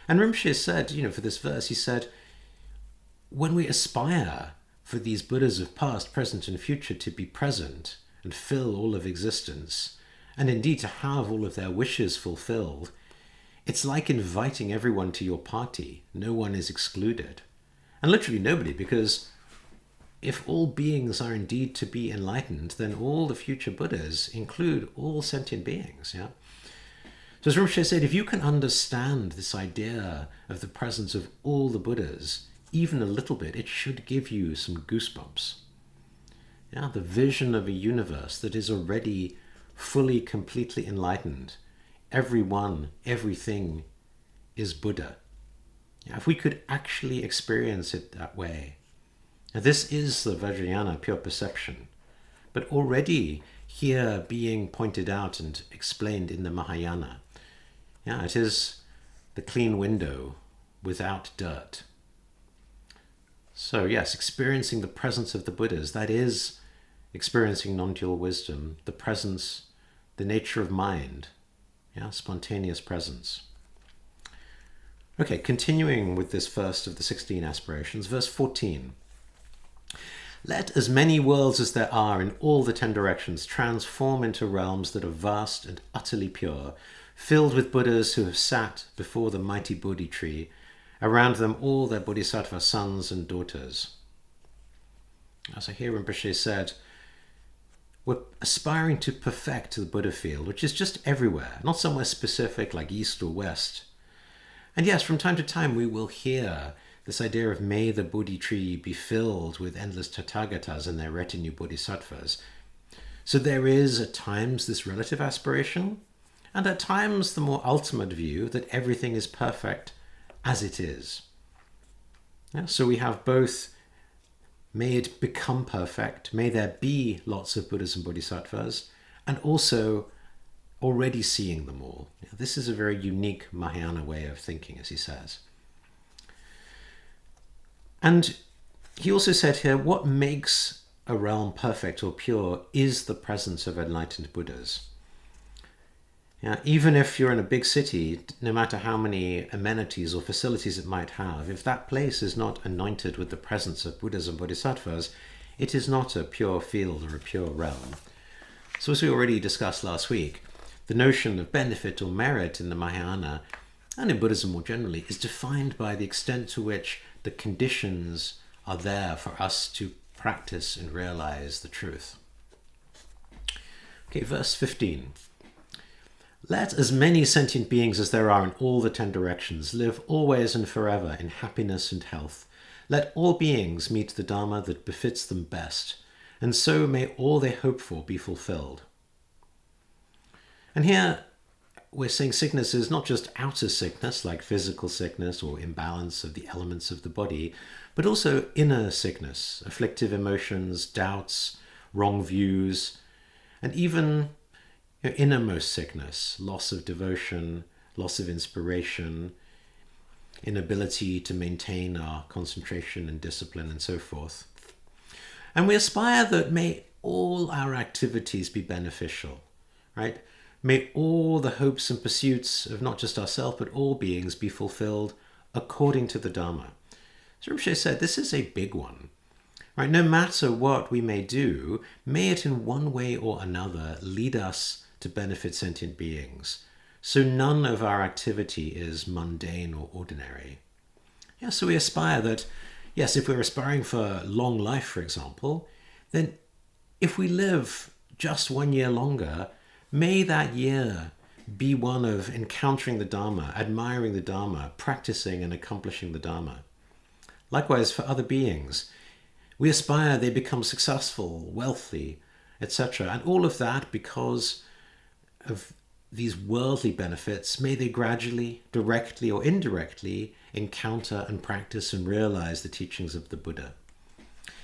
And Rinpoche said, for this verse, he said, when we aspire for these Buddhas of past, present, and future to be present and fill all of existence, and indeed to have all of their wishes fulfilled, it's like inviting everyone to your party. No one is excluded. And literally nobody, because if all beings are indeed to be enlightened, then all the future Buddhas include all sentient beings. Yeah. So as Rinpoche said, if you can understand this idea of the presence of all the Buddhas, even a little bit, it should give you some goosebumps. Yeah, the vision of a universe that is already fully, completely enlightened. Everyone, everything is Buddha. Yeah, if we could actually experience it that way. Now, this is the Vajrayana pure perception, but already here being pointed out and explained in the Mahayana. Yeah, it is the clean window without dirt. So yes, experiencing the presence of the Buddhas, that is experiencing non-dual wisdom, the presence, the nature of mind, spontaneous presence. Okay, continuing with this first of the 16 aspirations, verse 14. Let as many worlds as there are in all the 10 directions transform into realms that are vast and utterly pure, filled with Buddhas who have sat before the mighty Bodhi tree, around them all their Bodhisattva sons and daughters. As I hear Rinpoche said, we're aspiring to perfect the Buddha field, which is just everywhere, not somewhere specific like east or west. And yes, from time to time we will hear this idea of may the Bodhi tree be filled with endless Tathagatas and their retinue Bodhisattvas. So there is at times this relative aspiration, and at times the more ultimate view that everything is perfect as it is. Yeah, so we have both, may it become perfect, may there be lots of Buddhas and Bodhisattvas, and also already seeing them all. Yeah, this is a very unique Mahayana way of thinking, as he says. And he also said here, what makes a realm perfect or pure is the presence of enlightened Buddhas. Yeah, even if you're in a big city, no matter how many amenities or facilities it might have, if that place is not anointed with the presence of Buddhas and Bodhisattvas, it is not a pure field or a pure realm. So as we already discussed last week, the notion of benefit or merit in the Mahayana, and in Buddhism more generally, is defined by the extent to which the conditions are there for us to practice and realize the truth. Okay, verse 15. Let as many sentient beings as there are in all the 10 directions live always and forever in happiness and health. Let all beings meet the Dharma that befits them best, and so may all they hope for be fulfilled. And here we're saying sickness is not just outer sickness, like physical sickness or imbalance of the elements of the body, but also inner sickness, afflictive emotions, doubts, wrong views, and even innermost sickness, loss of devotion, loss of inspiration, inability to maintain our concentration and discipline and so forth. And we aspire that may all our activities be beneficial, right? May all the hopes and pursuits of not just ourselves, but all beings be fulfilled according to the Dharma. So Rinpoche said, this is a big one, right? No matter what we may do, may it in one way or another lead us to benefit sentient beings. So none of our activity is mundane or ordinary. Yeah, so we aspire that, yes, if we're aspiring for long life, for example, then if we live just 1 year longer, may that year be one of encountering the Dharma, admiring the Dharma, practicing and accomplishing the Dharma. Likewise, for other beings, we aspire they become successful, wealthy, etc. And all of that because of these worldly benefits, may they gradually, directly or indirectly, encounter and practice and realize the teachings of the Buddha.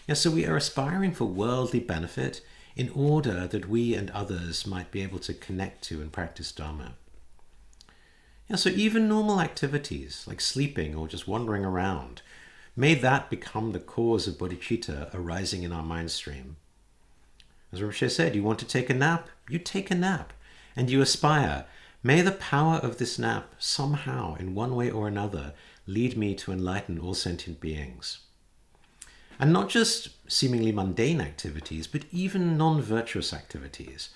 Yeah, so we are aspiring for worldly benefit in order that we and others might be able to connect to and practice Dharma. Yeah, so even normal activities like sleeping or just wandering around, may that become the cause of bodhicitta arising in our mind stream. As Rinpoche said, you want to take a nap, you take a nap, and you aspire. May the power of this nap somehow, in one way or another, lead me to enlighten all sentient beings. And not just seemingly mundane activities, but even non-virtuous activities.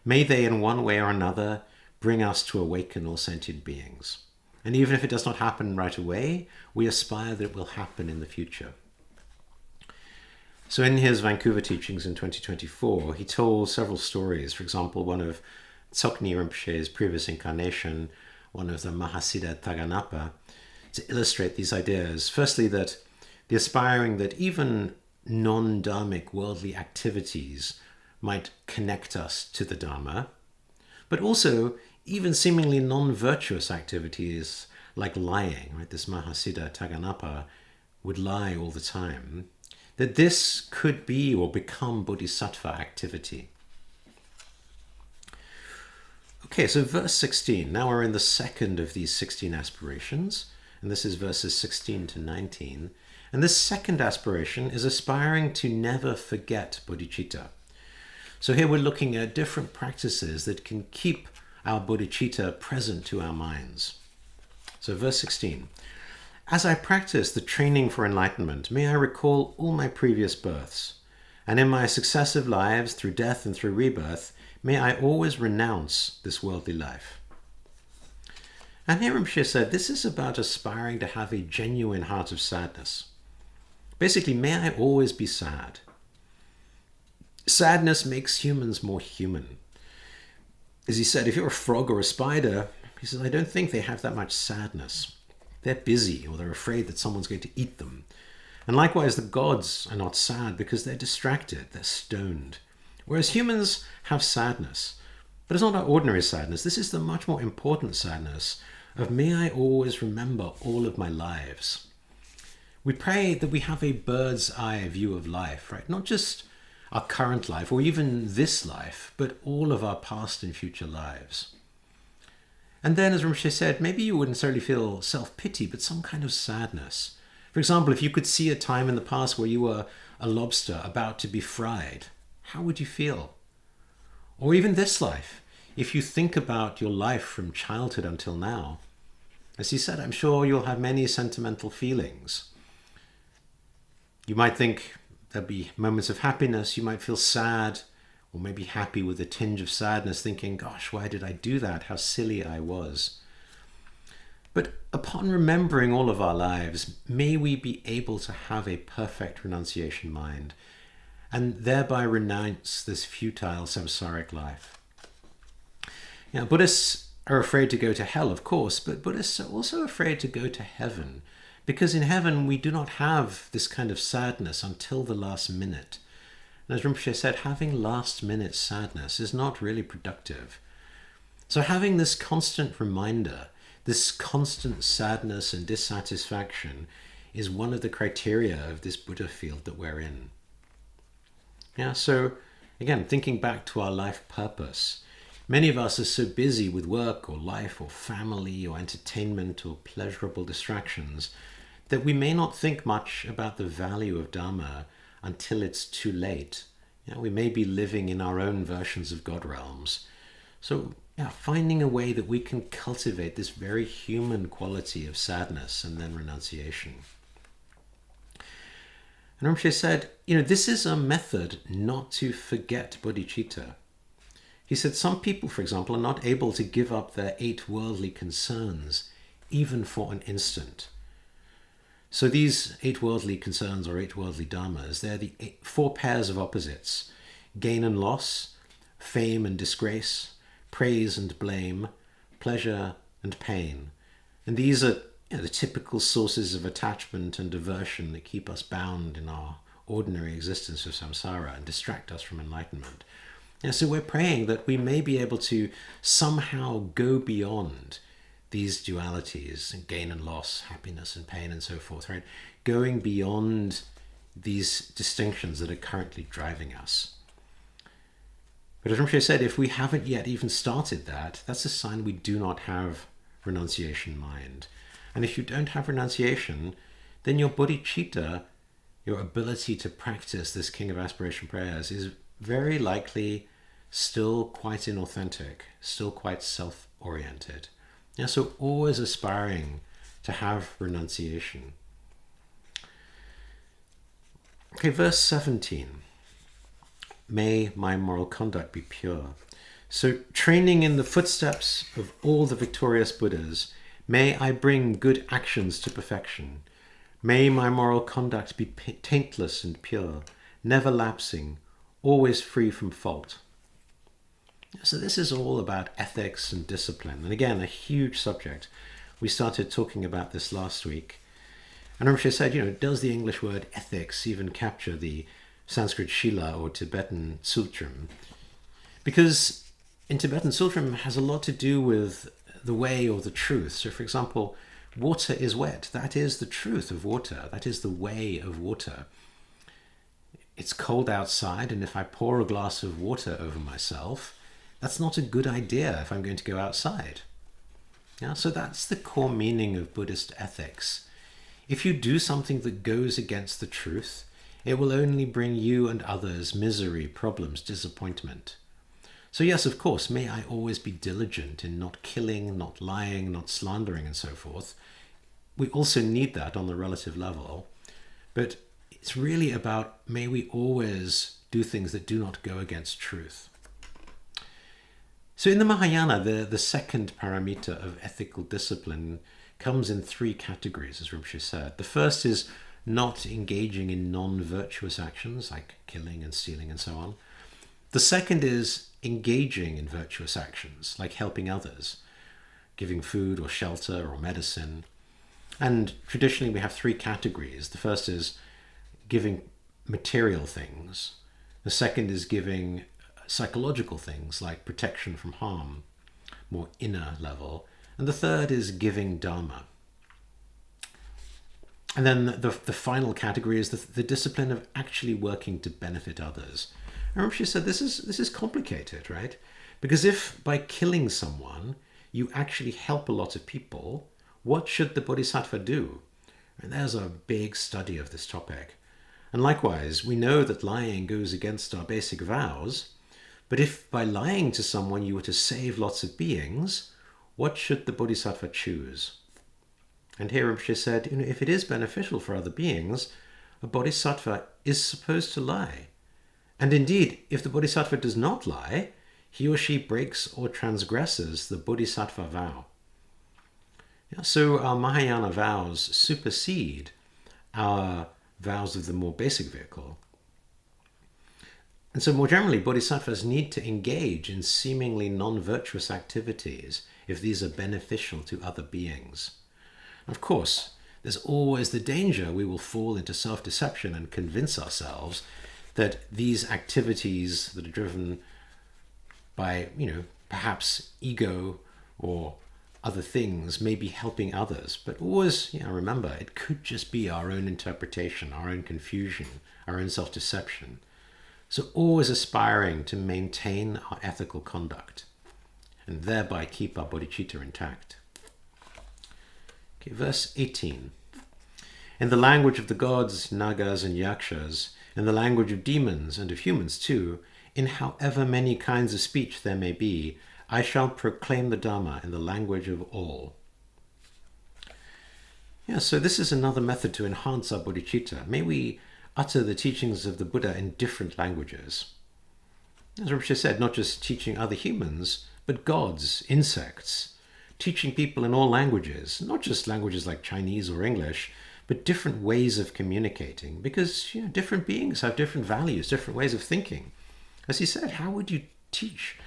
May they, in one way or another, bring us to awaken all sentient beings. And even if it does not happen right away, we aspire that it will happen in the future. So in his Vancouver teachings in 2024, he told several stories. For example, one of Tsoknyi Rinpoche's previous incarnation, one of the Mahasiddha Taganapa, to illustrate these ideas. Firstly, that the aspiring that even non-dharmic worldly activities might connect us to the Dharma, but also even seemingly non-virtuous activities like lying, right? This Mahasiddha Taganapa would lie all the time, that this could be or become bodhisattva activity. Okay, so verse 16. Now we're in the second of these 16 aspirations, and this is verses 16 to 19. And this second aspiration is aspiring to never forget bodhicitta. So here we're looking at different practices that can keep our bodhicitta present to our minds. So verse 16. As I practice the training for enlightenment, may I recall all my previous births, and in my successive lives, through death and through rebirth, may I always renounce this worldly life. And here Rinpoche said, this is about aspiring to have a genuine heart of sadness. Basically, may I always be sad. Sadness makes humans more human. As he said, if you're a frog or a spider, he says, I don't think they have that much sadness. They're busy, or they're afraid that someone's going to eat them. And likewise, the gods are not sad because they're distracted, they're stoned. Whereas humans have sadness. But it's not our ordinary sadness. This is the much more important sadness of may I always remember all of my lives. We pray that we have a bird's eye view of life, right? Not just our current life or even this life, but all of our past and future lives. And then, as Rinpoche said, maybe you wouldn't necessarily feel self-pity, but some kind of sadness. For example, if you could see a time in the past where you were a lobster about to be fried, how would you feel? Or even this life, if you think about your life from childhood until now, as he said, I'm sure you'll have many sentimental feelings. You might think there'll be moments of happiness, you might feel sad, or maybe happy with a tinge of sadness, thinking, gosh, why did I do that? How silly I was. But upon remembering all of our lives, may we be able to have a perfect renunciation mind, and thereby renounce this futile samsaric life. Now, Buddhists are afraid to go to hell, of course, but Buddhists are also afraid to go to heaven, because in heaven we do not have this kind of sadness until the last minute. And as Rinpoche said, having last-minute sadness is not really productive. So having this constant reminder, this constant sadness and dissatisfaction is one of the criteria of this Buddha field that we're in. Yeah, so again, thinking back to our life purpose, many of us are so busy with work or life or family or entertainment or pleasurable distractions that we may not think much about the value of Dharma until it's too late. You know, we may be living in our own versions of God realms. So finding a way that we can cultivate this very human quality of sadness and then renunciation. And Rinpoche said, this is a method not to forget bodhicitta. He said some people, for example, are not able to give up their 8 worldly concerns, even for an instant. So these 8 worldly concerns or 8 worldly dharmas, they're the 4 pairs of opposites: gain and loss, fame and disgrace, praise and blame, pleasure and pain. And these are the typical sources of attachment and aversion that keep us bound in our ordinary existence of samsara and distract us from enlightenment. And so we're praying that we may be able to somehow go beyond these dualities, and gain and loss, happiness and pain and so forth, right? Going beyond these distinctions that are currently driving us. But as Rinpoche said, if we haven't yet even started that, that's a sign we do not have renunciation mind. And if you don't have renunciation, then your bodhicitta, your ability to practice this King of Aspiration prayers, is very likely still quite inauthentic, still quite self-oriented. Yeah, so always aspiring to have renunciation. Okay, verse 17. May my moral conduct be pure. So training in the footsteps of all the victorious Buddhas, may I bring good actions to perfection. May my moral conduct be taintless and pure, never lapsing, always free from fault. So this is all about ethics and discipline. And again, a huge subject. We started talking about this last week. And Rinpoche said, does the English word ethics even capture the Sanskrit Shila or Tibetan Sultram? Because in Tibetan Sultram has a lot to do with the way or the truth. So for example, water is wet. That is the truth of water. That is the way of water. It's cold outside, and if I pour a glass of water over myself, that's not a good idea if I'm going to go outside. Yeah, so that's the core meaning of Buddhist ethics. If you do something that goes against the truth, it will only bring you and others misery, problems, disappointment. So yes, of course, may I always be diligent in not killing, not lying, not slandering, and so forth. We also need that on the relative level. But it's really about, may we always do things that do not go against truth. So in the Mahayana, the second paramita of ethical discipline comes in three categories, as Rinpoche said. The first is not engaging in non-virtuous actions like killing and stealing and so on. The second is engaging in virtuous actions like helping others, giving food or shelter or medicine. And traditionally we have three categories. The first is giving material things. The second is giving psychological things like protection from harm, more inner level. And the third is giving Dharma. And then the final category is the discipline of actually working to benefit others. And Rinpoche said this is complicated, right? Because if by killing someone you actually help a lot of people, what should the bodhisattva do? And there's a big study of this topic. And likewise, we know that lying goes against our basic vows, but if by lying to someone you were to save lots of beings, what should the bodhisattva choose? And here Rinpoche said, if it is beneficial for other beings, a bodhisattva is supposed to lie. And indeed, if the bodhisattva does not lie, he or she breaks or transgresses the bodhisattva vow. Yeah, so our Mahayana vows supersede our vows of the more basic vehicle. And so more generally, bodhisattvas need to engage in seemingly non-virtuous activities if these are beneficial to other beings. Of course, there's always the danger we will fall into self-deception and convince ourselves that these activities that are driven by, perhaps ego or other things may be helping others. But always, remember, it could just be our own interpretation, our own confusion, our own self-deception. So always aspiring to maintain our ethical conduct and thereby keep our bodhicitta intact. Okay, verse 18. In the language of the gods, nagas and yakshas, in the language of demons and of humans too, in however many kinds of speech there may be, I shall proclaim the Dharma in the language of all. Yeah, so this is another method to enhance our bodhicitta. May we utter the teachings of the Buddha in different languages. As Rinpoche said, not just teaching other humans, but gods, insects, teaching people in all languages, not just languages like Chinese or English, but different ways of communicating, because different beings have different values, different ways of thinking. As he said, how would you teach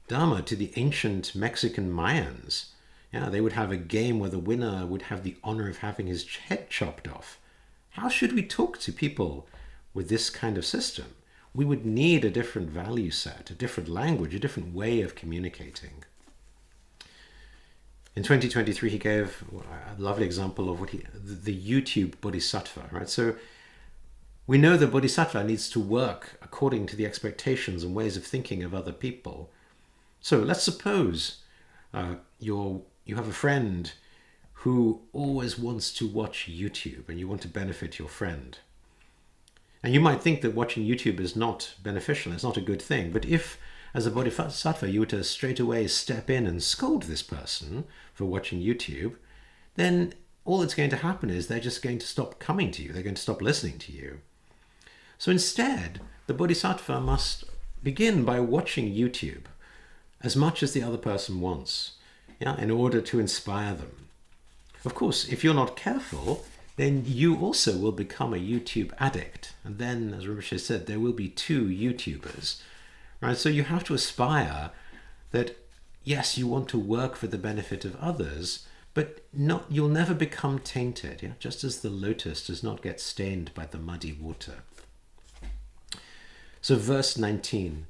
Dharma to the ancient Mexican Mayans? They would have a game where the winner would have the honor of having his head chopped off. How should we talk to people with this kind of system? we would need a different value set, a different language, a different way of communicating. In 2023, he gave a lovely example of the YouTube bodhisattva, right? So we know the bodhisattva needs to work according to the expectations and ways of thinking of other people. So let's suppose you have a friend who always wants to watch YouTube and you want to benefit your friend. And you might think that watching YouTube is not beneficial, it's not a good thing. But if, as a bodhisattva, you were to straight away step in and scold this person for watching YouTube, then all that's going to happen is they're just going to stop coming to you. They're going to stop listening to you. So instead, the bodhisattva must begin by watching YouTube as much as the other person wants, in order to inspire them. Of course, if you're not careful, then you also will become a YouTube addict. And then, as Rinpoche said, there will be two YouTubers. Right? So you have to aspire that, yes, you want to work for the benefit of others, but you'll never become tainted, just as the lotus does not get stained by the muddy water. So verse 19,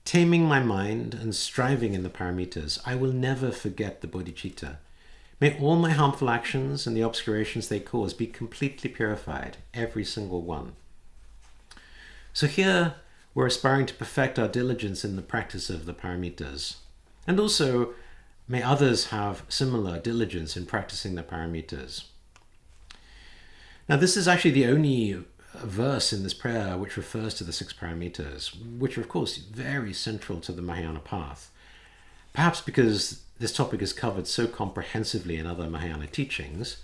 taming my mind and striving in the paramitas, I will never forget the bodhicitta. May all my harmful actions and the obscurations they cause be completely purified, every single one. So here we're aspiring to perfect our diligence in the practice of the paramitas. And also, may others have similar diligence in practicing the paramitas. Now, this is actually the only verse in this prayer which refers to the 6 paramitas, which are, of course, very central to the Mahayana path. Perhaps because this topic is covered so comprehensively in other Mahayana teachings,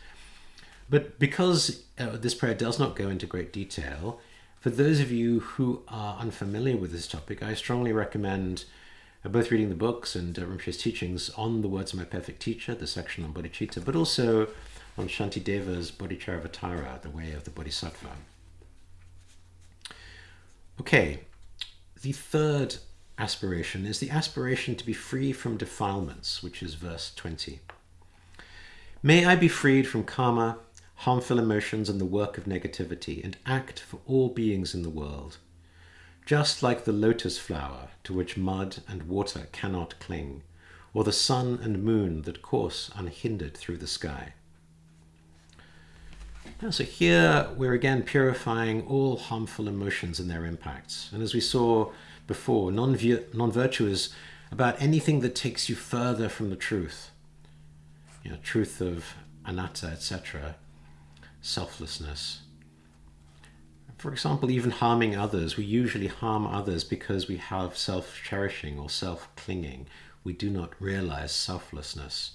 but because this prayer does not go into great detail, for those of you who are unfamiliar with this topic, I strongly recommend both reading the books and Rinpoche's teachings on the words of my perfect teacher, the section on bodhicitta, but also on Shantideva's Bodhicharyavatara, the way of the bodhisattva. Okay, the third aspiration is the aspiration to be free from defilements, which is verse 20. May I be freed from karma, harmful emotions, and the work of negativity, and act for all beings in the world, just like the lotus flower to which mud and water cannot cling, or the sun and moon that course unhindered through the sky. So here we're again purifying all harmful emotions and their impacts. And as we saw before, non-virtue is about anything that takes you further from the truth. Truth of anatta, etc., selflessness. For example, even harming others. We usually harm others because we have self-cherishing or self-clinging. We do not realize selflessness.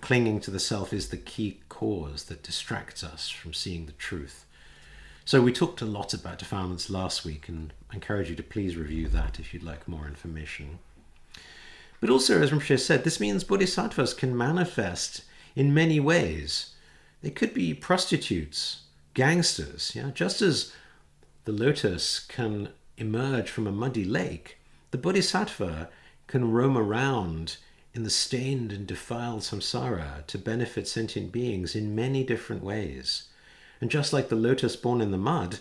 Clinging to the self is the key cause that distracts us from seeing the truth. So we talked a lot about defilements last week, and I encourage you to please review that if you'd like more information. But also, as Rinpoche said, this means bodhisattvas can manifest in many ways. They could be prostitutes, gangsters, just as the lotus can emerge from a muddy lake, the bodhisattva can roam around in the stained and defiled samsara to benefit sentient beings in many different ways. And just like the lotus born in the mud,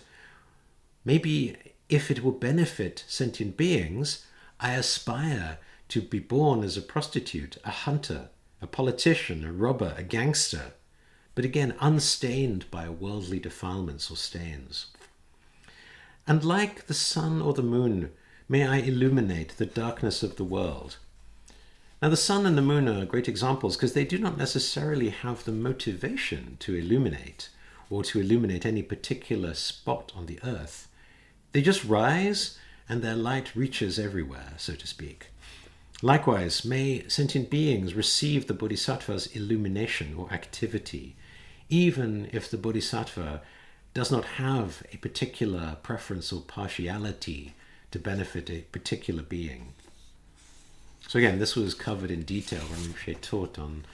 maybe if it will benefit sentient beings, I aspire to be born as a prostitute, a hunter, a politician, a robber, a gangster, but again, unstained by worldly defilements or stains. And like the sun or the moon, may I illuminate the darkness of the world. Now, the sun and the moon are great examples because they do not necessarily have the motivation to illuminate or to illuminate any particular spot on the earth. They just rise and their light reaches everywhere, so to speak. Likewise, may sentient beings receive the bodhisattva's illumination or activity, even if the bodhisattva does not have a particular preference or partiality to benefit a particular being. So again, this was covered in detail when Rinpoche taught on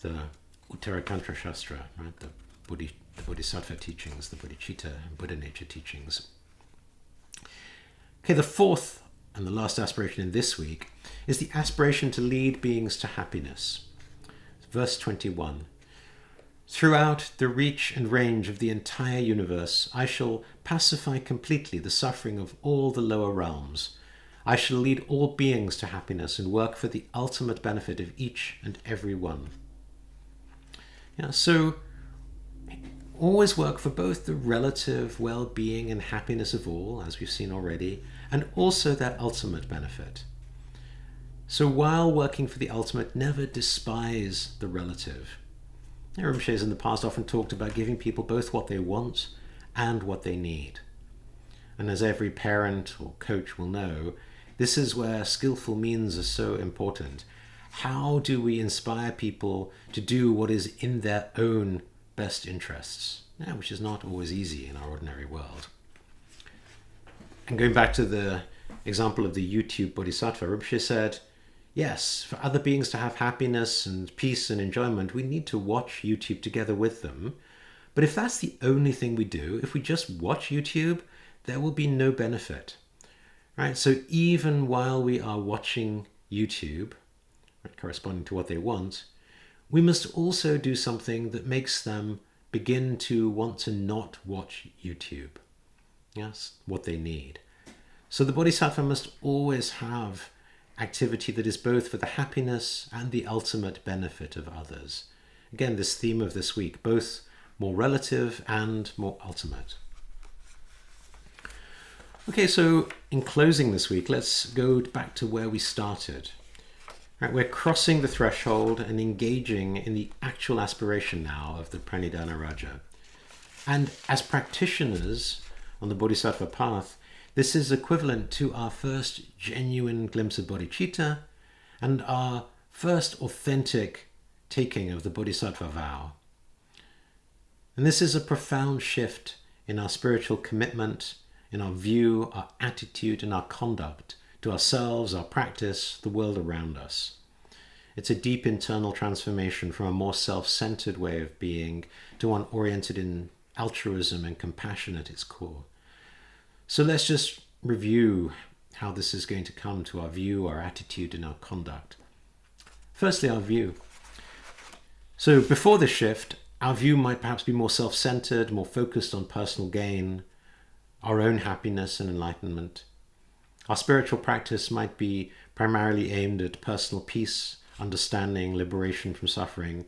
the Uttaratantra Shastra, right? The Bodhisattva teachings, the Bodhicitta and Buddha nature teachings. Okay, the fourth and the last aspiration in this week is the aspiration to lead beings to happiness. Verse 21. Throughout the reach and range of the entire universe, I shall pacify completely the suffering of all the lower realms. I shall lead all beings to happiness and work for the ultimate benefit of each and every one. Yeah, so always work for both the relative well-being and happiness of all, as we've seen already, and also that ultimate benefit. So while working for the ultimate, never despise the relative. Rinpoche has in the past often talked about giving people both what they want and what they need. And as every parent or coach will know, this is where skillful means are so important. How do we inspire people to do what is in their own best interests? Now, which is not always easy in our ordinary world. And going back to the example of the YouTube Bodhisattva, Rinpoche said, yes, for other beings to have happiness and peace and enjoyment, we need to watch YouTube together with them. But if that's the only thing we do, if we just watch YouTube, there will be no benefit. Right? So even while we are watching YouTube, right, corresponding to what they want, we must also do something that makes them begin to want to not watch YouTube. Yes, what they need. So the Bodhisattva must always have activity that is both for the happiness and the ultimate benefit of others. Again, this theme of this week, both more relative and more ultimate. Okay, so in closing this week, let's go back to where we started. Right, we're crossing the threshold and engaging in the actual aspiration now of the Pranidhana Raja. And as practitioners on the Bodhisattva path, this is equivalent to our first genuine glimpse of bodhicitta and our first authentic taking of the Bodhisattva vow. And this is a profound shift in our spiritual commitment, in our view, our attitude, and our conduct to ourselves, our practice, the world around us. It's a deep internal transformation from a more self-centered way of being to one oriented in altruism and compassion at its core. So let's just review how this is going to come to our view, our attitude, and our conduct. Firstly, our view. So before this shift, our view might perhaps be more self-centered, more focused on personal gain, our own happiness and enlightenment. Our spiritual practice might be primarily aimed at personal peace, understanding, liberation from suffering,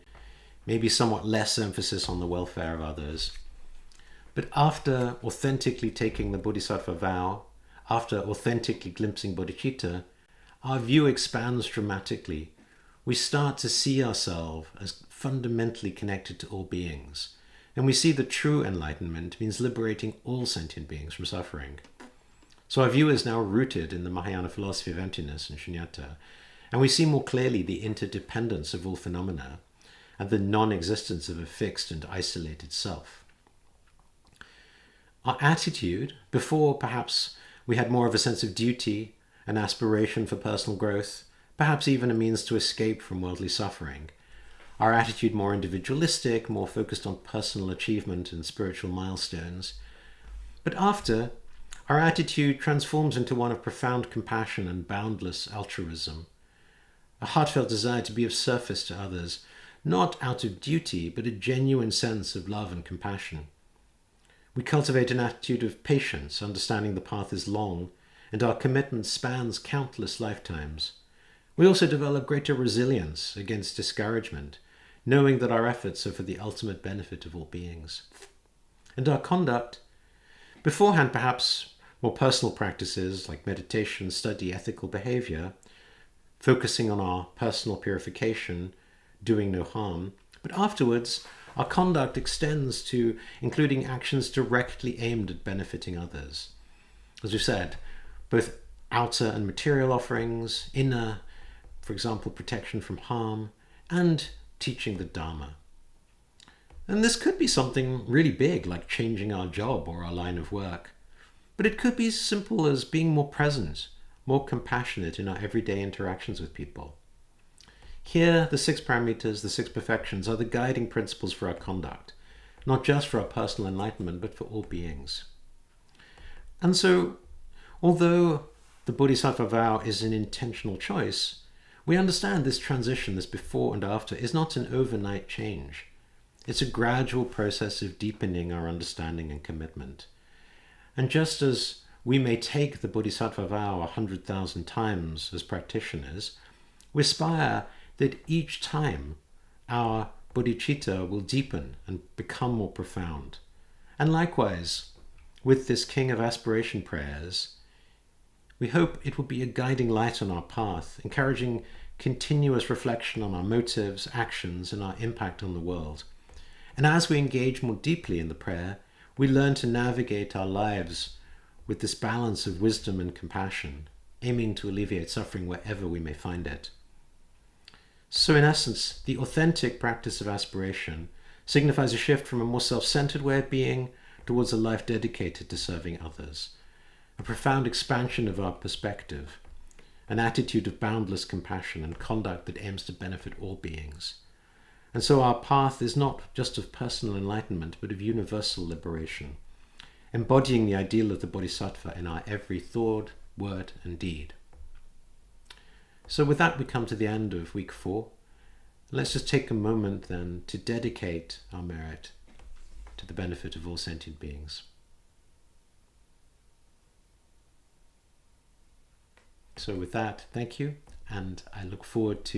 maybe somewhat less emphasis on the welfare of others. But after authentically taking the Bodhisattva vow, after authentically glimpsing bodhicitta, our view expands dramatically. We start to see ourselves as fundamentally connected to all beings, and we see that true enlightenment means liberating all sentient beings from suffering. So our view is now rooted in the Mahayana philosophy of emptiness and shunyata, and we see more clearly the interdependence of all phenomena and the non-existence of a fixed and isolated self. Our attitude, before perhaps we had more of a sense of duty, an aspiration for personal growth, perhaps even a means to escape from worldly suffering. Our attitude more individualistic, more focused on personal achievement and spiritual milestones. But after, our attitude transforms into one of profound compassion and boundless altruism. A heartfelt desire to be of service to others, not out of duty, but a genuine sense of love and compassion. We cultivate an attitude of patience, understanding the path is long, and our commitment spans countless lifetimes. We also develop greater resilience against discouragement, knowing that our efforts are for the ultimate benefit of all beings. And our conduct, beforehand perhaps more personal practices like meditation, study, ethical behavior, focusing on our personal purification, doing no harm, but afterwards, our conduct extends to including actions directly aimed at benefiting others. As we've said, both outer and material offerings, inner, for example, protection from harm, and teaching the Dharma. And this could be something really big, like changing our job or our line of work. But it could be as simple as being more present, more compassionate in our everyday interactions with people. Here, the 6 paramitas, the 6 perfections, are the guiding principles for our conduct, not just for our personal enlightenment, but for all beings. And so, although the Bodhisattva vow is an intentional choice, we understand this transition, this before and after, is not an overnight change. It's a gradual process of deepening our understanding and commitment. And just as we may take the Bodhisattva vow 100,000 times as practitioners, we aspire that each time our bodhicitta will deepen and become more profound. And likewise, with this King of Aspiration prayers, we hope it will be a guiding light on our path, encouraging continuous reflection on our motives, actions, and our impact on the world. And as we engage more deeply in the prayer, we learn to navigate our lives with this balance of wisdom and compassion, aiming to alleviate suffering wherever we may find it. So in essence, the authentic practice of aspiration signifies a shift from a more self-centered way of being towards a life dedicated to serving others, a profound expansion of our perspective, an attitude of boundless compassion and conduct that aims to benefit all beings. And so our path is not just of personal enlightenment, but of universal liberation, embodying the ideal of the Bodhisattva in our every thought, word, and deed. So with that, we come to the end of week 4. Let's just take a moment then to dedicate our merit to the benefit of all sentient beings. So with that, thank you, and I look forward to